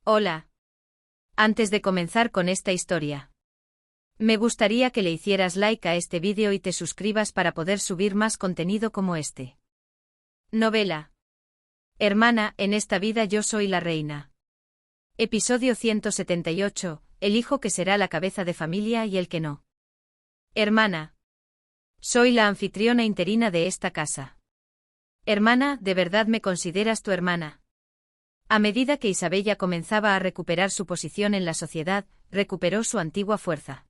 Hola. Antes de comenzar con esta historia, me gustaría que le hicieras like a este vídeo y te suscribas para poder subir más contenido como este. Novela. Hermana, en esta vida yo soy la reina. Episodio 178, el hijo que será la cabeza de familia y el que no. Hermana. Soy la anfitriona interina de esta casa. Hermana, ¿de verdad me consideras tu hermana? A medida que Isabella comenzaba a recuperar su posición en la sociedad, recuperó su antigua fuerza.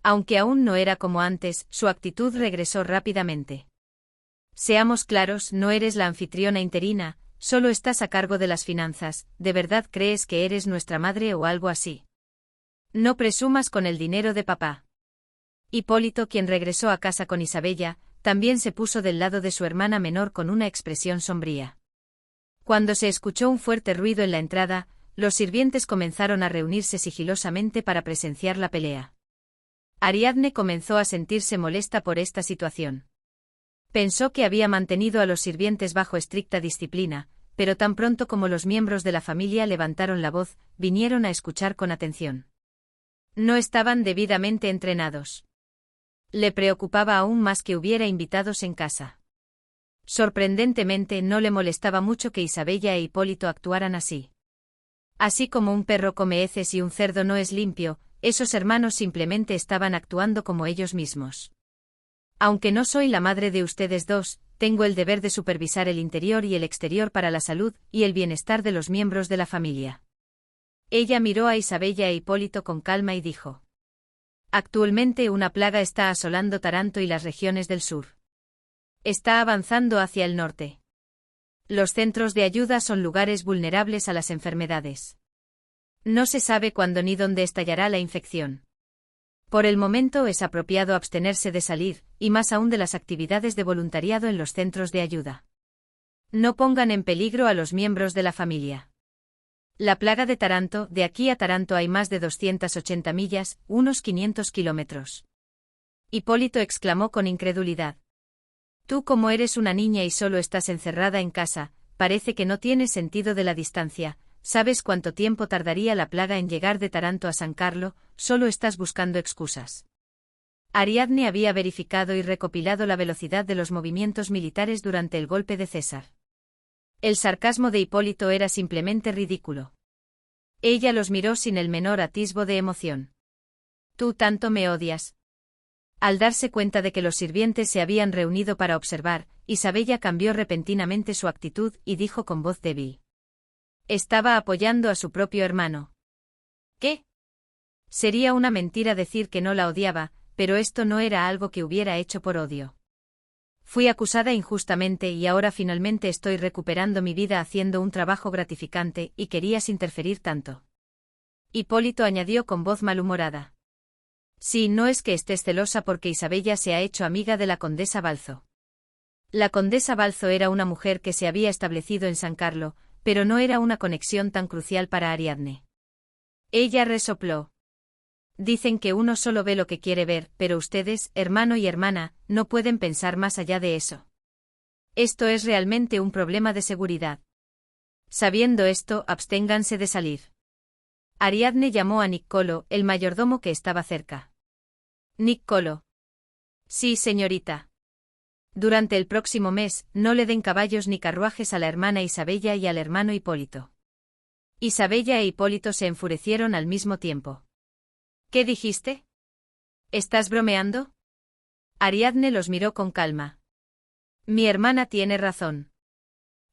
Aunque aún no era como antes, su actitud regresó rápidamente. Seamos claros, no eres la anfitriona interina, solo estás a cargo de las finanzas. ¿De verdad crees que eres nuestra madre o algo así? No presumas con el dinero de papá. Hipólito, quien regresó a casa con Isabella, también se puso del lado de su hermana menor con una expresión sombría. Cuando se escuchó un fuerte ruido en la entrada, los sirvientes comenzaron a reunirse sigilosamente para presenciar la pelea. Ariadne comenzó a sentirse molesta por esta situación. Pensó que había mantenido a los sirvientes bajo estricta disciplina, pero tan pronto como los miembros de la familia levantaron la voz, vinieron a escuchar con atención. No estaban debidamente entrenados. Le preocupaba aún más que hubiera invitados en casa. Sorprendentemente no le molestaba mucho que Isabella e Hipólito actuaran así. Así como un perro come heces y un cerdo no es limpio, esos hermanos simplemente estaban actuando como ellos mismos. Aunque no soy la madre de ustedes dos, tengo el deber de supervisar el interior y el exterior para la salud y el bienestar de los miembros de la familia. Ella miró a Isabella e Hipólito con calma y dijo: Actualmente una plaga está asolando Taranto y las regiones del sur. Está avanzando hacia el norte. Los centros de ayuda son lugares vulnerables a las enfermedades. No se sabe cuándo ni dónde estallará la infección. Por el momento es apropiado abstenerse de salir, y más aún de las actividades de voluntariado en los centros de ayuda. No pongan en peligro a los miembros de la familia. La plaga de Taranto, de aquí a Taranto hay más de 280 millas, unos 500 kilómetros. Hipólito exclamó con incredulidad. Tú, como eres una niña y solo estás encerrada en casa, parece que no tienes sentido de la distancia. ¿Sabes cuánto tiempo tardaría la plaga en llegar de Taranto a San Carlo? Solo estás buscando excusas. Ariadne había verificado y recopilado la velocidad de los movimientos militares durante el golpe de César. El sarcasmo de Hipólito era simplemente ridículo. Ella los miró sin el menor atisbo de emoción. Tú tanto me odias. Al darse cuenta de que los sirvientes se habían reunido para observar, Isabella cambió repentinamente su actitud y dijo con voz débil. Estaba apoyando a su propio hermano. ¿Qué? Sería una mentira decir que no la odiaba, pero esto no era algo que hubiera hecho por odio. Fui acusada injustamente y ahora finalmente estoy recuperando mi vida haciendo un trabajo gratificante y querías interferir tanto. Hipólito añadió con voz malhumorada. Sí, no es que estés celosa porque Isabella se ha hecho amiga de la condesa Balzo. La condesa Balzo era una mujer que se había establecido en San Carlo, pero no era una conexión tan crucial para Ariadne. Ella resopló. Dicen que uno solo ve lo que quiere ver, pero ustedes, hermano y hermana, no pueden pensar más allá de eso. Esto es realmente un problema de seguridad. Sabiendo esto, absténganse de salir. Ariadne llamó a Niccolo, el mayordomo que estaba cerca. Niccolo. Sí, señorita. Durante el próximo mes, no le den caballos ni carruajes a la hermana Isabella y al hermano Hipólito. Isabella e Hipólito se enfurecieron al mismo tiempo. ¿Qué dijiste? ¿Estás bromeando? Ariadne los miró con calma. Mi hermana tiene razón.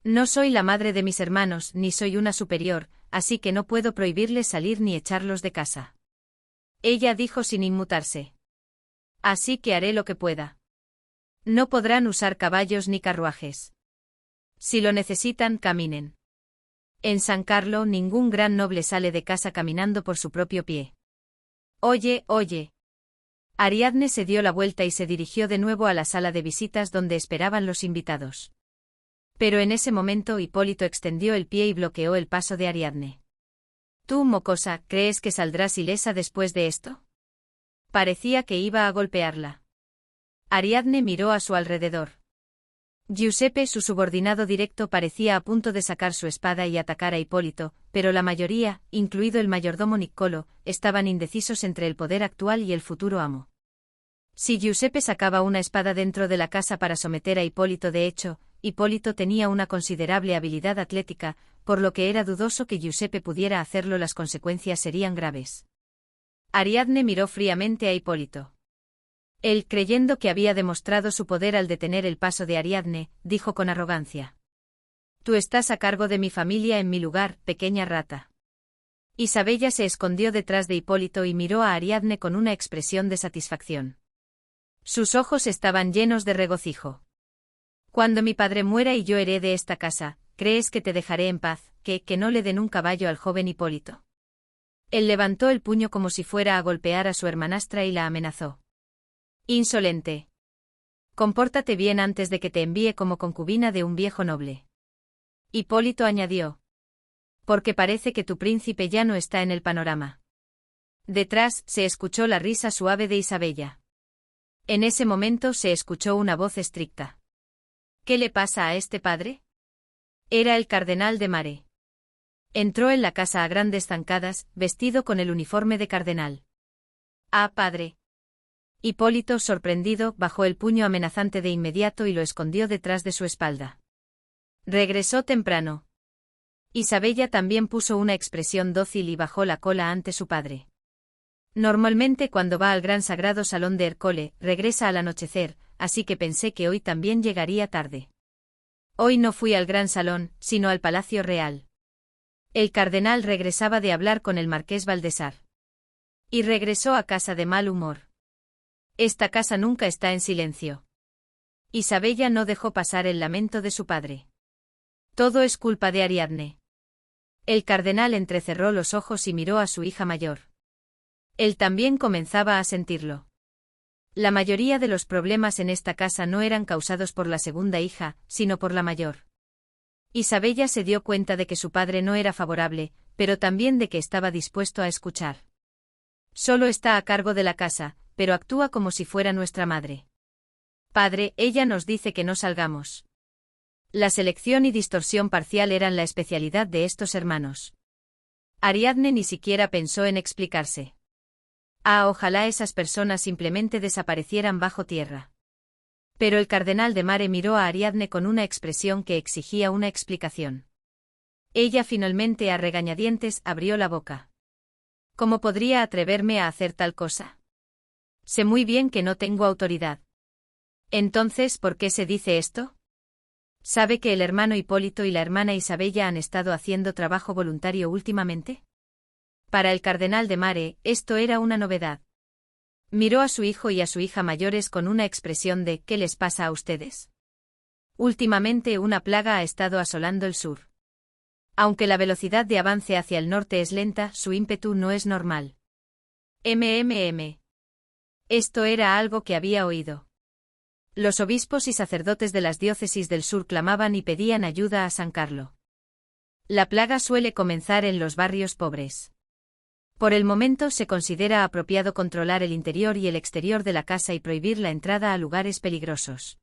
No soy la madre de mis hermanos ni soy una superior, así que no puedo prohibirles salir ni echarlos de casa. Ella dijo sin inmutarse. Así que haré lo que pueda. No podrán usar caballos ni carruajes. Si lo necesitan, caminen. En San Carlo ningún gran noble sale de casa caminando por su propio pie. Oye, oye. Ariadne se dio la vuelta y se dirigió de nuevo a la sala de visitas donde esperaban los invitados. Pero en ese momento Hipólito extendió el pie y bloqueó el paso de Ariadne. Tú, mocosa, ¿crees que saldrás ilesa después de esto? Parecía que iba a golpearla. Ariadne miró a su alrededor. Giuseppe, su subordinado directo, parecía a punto de sacar su espada y atacar a Hipólito, pero la mayoría, incluido el mayordomo Niccolo, estaban indecisos entre el poder actual y el futuro amo. Si Giuseppe sacaba una espada dentro de la casa para someter a Hipólito, de hecho, Hipólito tenía una considerable habilidad atlética, por lo que era dudoso que Giuseppe pudiera hacerlo, las consecuencias serían graves. Ariadne miró fríamente a Hipólito. Él, creyendo que había demostrado su poder al detener el paso de Ariadne, dijo con arrogancia: «Tú estás a cargo de mi familia en mi lugar, pequeña rata». Isabella se escondió detrás de Hipólito y miró a Ariadne con una expresión de satisfacción. Sus ojos estaban llenos de regocijo. «Cuando mi padre muera y yo herede esta casa, ¿crees que te dejaré en paz, que no le den un caballo al joven Hipólito?» Él levantó el puño como si fuera a golpear a su hermanastra y la amenazó. «Insolente. Compórtate bien antes de que te envíe como concubina de un viejo noble». Hipólito añadió: «Porque parece que tu príncipe ya no está en el panorama». Detrás se escuchó la risa suave de Isabella. En ese momento se escuchó una voz estricta. «¿Qué le pasa a este padre?». Era el cardenal de Mare. Entró en la casa a grandes zancadas, vestido con el uniforme de cardenal. «Ah, padre». Hipólito, sorprendido, bajó el puño amenazante de inmediato y lo escondió detrás de su espalda. Regresó temprano. Isabella también puso una expresión dócil y bajó la cola ante su padre. Normalmente cuando va al gran sagrado salón de Ercole, regresa al anochecer, así que pensé que hoy también llegaría tarde. Hoy no fui al gran salón, sino al Palacio Real. El cardenal regresaba de hablar con el marqués Baldassar. Y regresó a casa de mal humor. Esta casa nunca está en silencio. Isabella no dejó pasar el lamento de su padre. Todo es culpa de Ariadne. El cardenal entrecerró los ojos y miró a su hija mayor. Él también comenzaba a sentirlo. La mayoría de los problemas en esta casa no eran causados por la segunda hija, sino por la mayor. Isabella se dio cuenta de que su padre no era favorable, pero también de que estaba dispuesto a escuchar. Solo está a cargo de la casa, pero actúa como si fuera nuestra madre. Padre, ella nos dice que no salgamos. La selección y distorsión parcial eran la especialidad de estos hermanos. Ariadne ni siquiera pensó en explicarse. Ah, ojalá esas personas simplemente desaparecieran bajo tierra. Pero el cardenal de Mare miró a Ariadne con una expresión que exigía una explicación. Ella finalmente, a regañadientes, abrió la boca. ¿Cómo podría atreverme a hacer tal cosa? Sé muy bien que no tengo autoridad. Entonces, ¿por qué se dice esto? ¿Sabe que el hermano Hipólito y la hermana Isabella han estado haciendo trabajo voluntario últimamente? Para el cardenal de Mare, esto era una novedad. Miró a su hijo y a su hija mayores con una expresión de ¿qué les pasa a ustedes? Últimamente una plaga ha estado asolando el sur. Aunque la velocidad de avance hacia el norte es lenta, su ímpetu no es normal. Esto era algo que había oído. Los obispos y sacerdotes de las diócesis del sur clamaban y pedían ayuda a San Carlo. La plaga suele comenzar en los barrios pobres. Por el momento se considera apropiado controlar el interior y el exterior de la casa y prohibir la entrada a lugares peligrosos.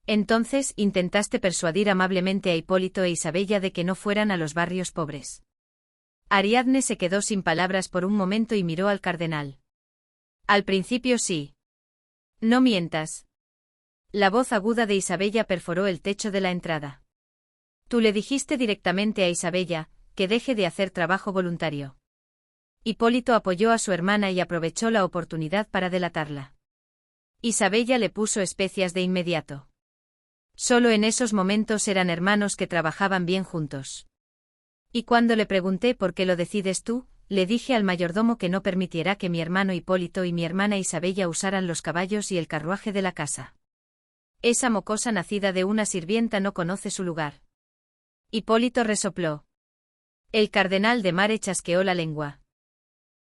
Entonces, ¿intentaste persuadir amablemente a Hipólito e Isabella de que no fueran a los barrios pobres? Ariadne se quedó sin palabras por un momento y miró al cardenal. Al principio sí. No mientas. La voz aguda de Isabella perforó el techo de la entrada. Tú le dijiste directamente a Isabella que deje de hacer trabajo voluntario. Hipólito apoyó a su hermana y aprovechó la oportunidad para delatarla. Isabella le puso especias de inmediato. Solo en esos momentos eran hermanos que trabajaban bien juntos. Y cuando le pregunté por qué lo decides tú, le dije al mayordomo que no permitiera que mi hermano Hipólito y mi hermana Isabella usaran los caballos y el carruaje de la casa. Esa mocosa nacida de una sirvienta no conoce su lugar. Hipólito resopló. El cardenal de Mare chasqueó la lengua.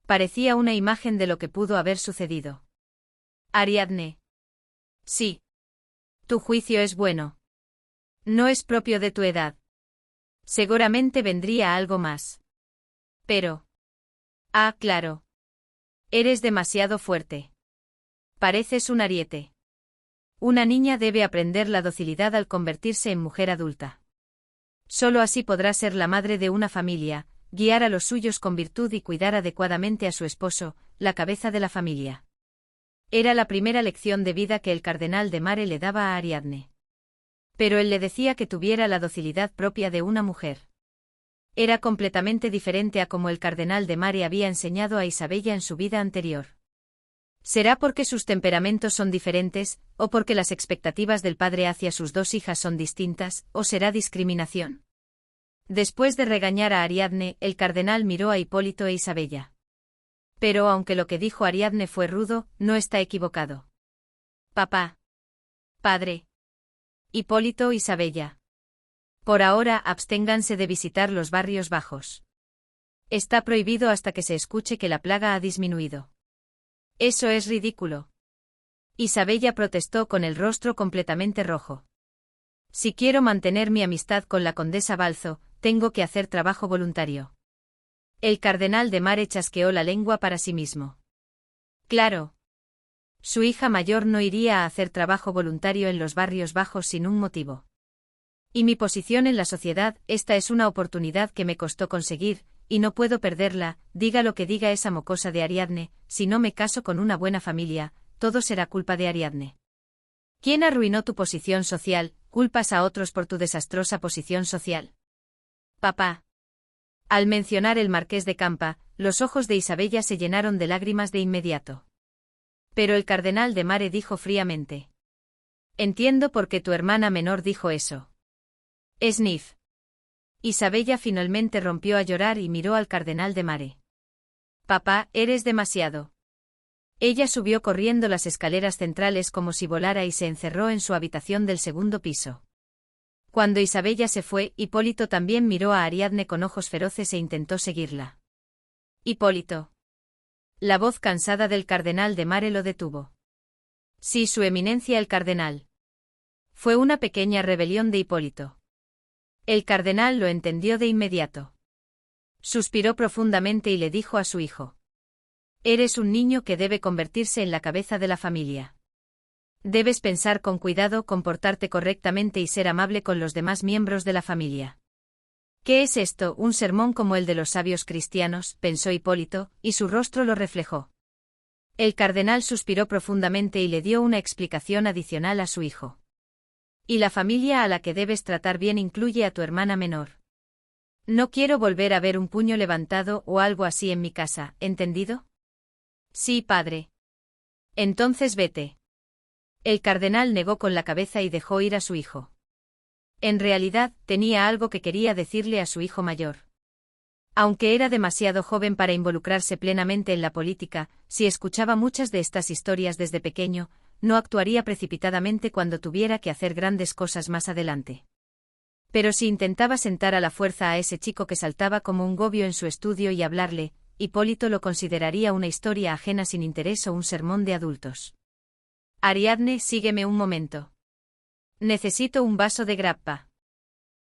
Parecía una imagen de lo que pudo haber sucedido. Ariadne. Sí. Tu juicio es bueno. No es propio de tu edad. Seguramente vendría algo más. Pero. Ah, claro. Eres demasiado fuerte. Pareces un ariete. Una niña debe aprender la docilidad al convertirse en mujer adulta. Solo así podrá ser la madre de una familia, guiar a los suyos con virtud y cuidar adecuadamente a su esposo, la cabeza de la familia. Era la primera lección de vida que el cardenal de Mare le daba a Ariadne. Pero él le decía que tuviera la docilidad propia de una mujer. Era completamente diferente a como el cardenal de Mare había enseñado a Isabella en su vida anterior. ¿Será porque sus temperamentos son diferentes, o porque las expectativas del padre hacia sus dos hijas son distintas, o será discriminación? Después de regañar a Ariadne, el cardenal miró a Hipólito e Isabella. Pero aunque lo que dijo Ariadne fue rudo, no está equivocado. Papá. Padre. Hipólito, Isabella. Por ahora absténganse de visitar los barrios bajos. Está prohibido hasta que se escuche que la plaga ha disminuido. Eso es ridículo. Isabella protestó con el rostro completamente rojo. Si quiero mantener mi amistad con la condesa Balzo, tengo que hacer trabajo voluntario. El cardenal de Mare chasqueó la lengua para sí mismo. Claro. Su hija mayor no iría a hacer trabajo voluntario en los barrios bajos sin un motivo. Y mi posición en la sociedad, esta es una oportunidad que me costó conseguir, y no puedo perderla, diga lo que diga esa mocosa de Ariadne, si no me caso con una buena familia, todo será culpa de Ariadne. ¿Quién arruinó tu posición social? ¿Culpas a otros por tu desastrosa posición social? Papá. Al mencionar el marqués de Campa, los ojos de Isabella se llenaron de lágrimas de inmediato. Pero el cardenal de Mare dijo fríamente. Entiendo por qué tu hermana menor dijo eso. Sniff. Isabella finalmente rompió a llorar y miró al cardenal de Mare. Papá, eres demasiado. Ella subió corriendo las escaleras centrales como si volara y se encerró en su habitación del segundo piso. Cuando Isabella se fue, Hipólito también miró a Ariadne con ojos feroces e intentó seguirla. Hipólito. La voz cansada del cardenal de Mare lo detuvo. Sí, su eminencia el cardenal. Fue una pequeña rebelión de Hipólito. El cardenal lo entendió de inmediato. Suspiró profundamente y le dijo a su hijo. Eres un niño que debe convertirse en la cabeza de la familia. Debes pensar con cuidado, comportarte correctamente y ser amable con los demás miembros de la familia. ¿Qué es esto? Un sermón como el de los sabios cristianos, pensó Hipólito, y su rostro lo reflejó. El cardenal suspiró profundamente y le dio una explicación adicional a su hijo. Y la familia a la que debes tratar bien incluye a tu hermana menor. No quiero volver a ver un puño levantado o algo así en mi casa, ¿entendido? Sí, padre. Entonces vete. El cardenal negó con la cabeza y dejó ir a su hijo. En realidad, tenía algo que quería decirle a su hijo mayor. Aunque era demasiado joven para involucrarse plenamente en la política, si escuchaba muchas de estas historias desde pequeño, no actuaría precipitadamente cuando tuviera que hacer grandes cosas más adelante. Pero si intentaba sentar a la fuerza a ese chico que saltaba como un gobio en su estudio y hablarle, Hipólito lo consideraría una historia ajena sin interés o un sermón de adultos. Ariadne, sígueme un momento. Necesito un vaso de grappa.